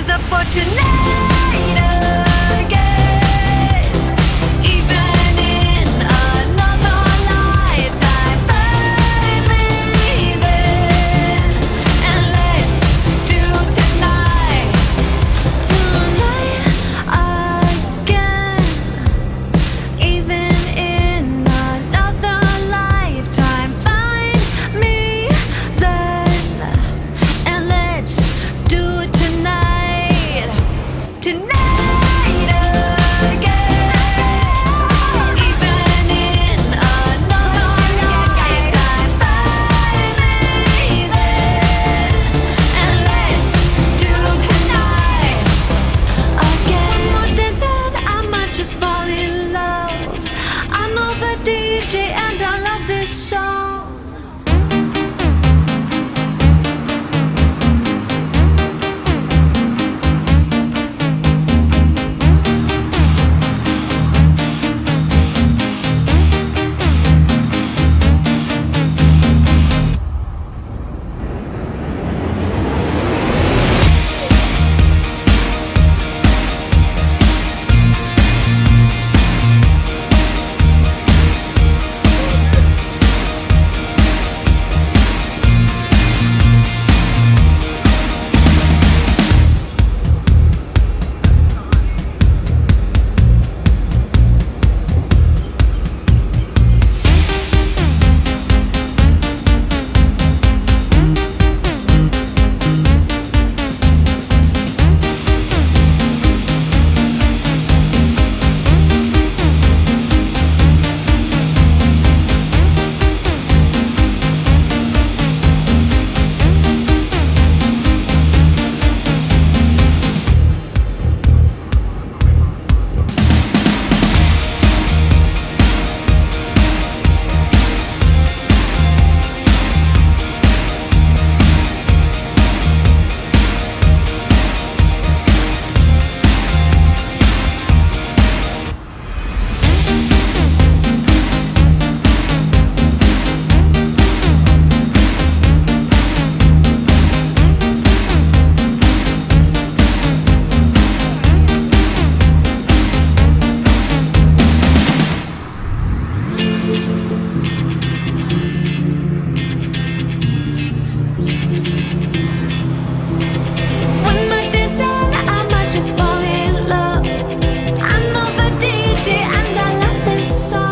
up for tonight again. Even in another lifetime, find me then, and let's do tonight again. Even in another lifetime, find me then, and let's do it tonight again. Even in another lifetime, find me then, and let's do tonight again. More than ten, I might just fall in love. I know the DJ and I love this song. One more desire, I must just fall in love. I know the DJ and I love this song.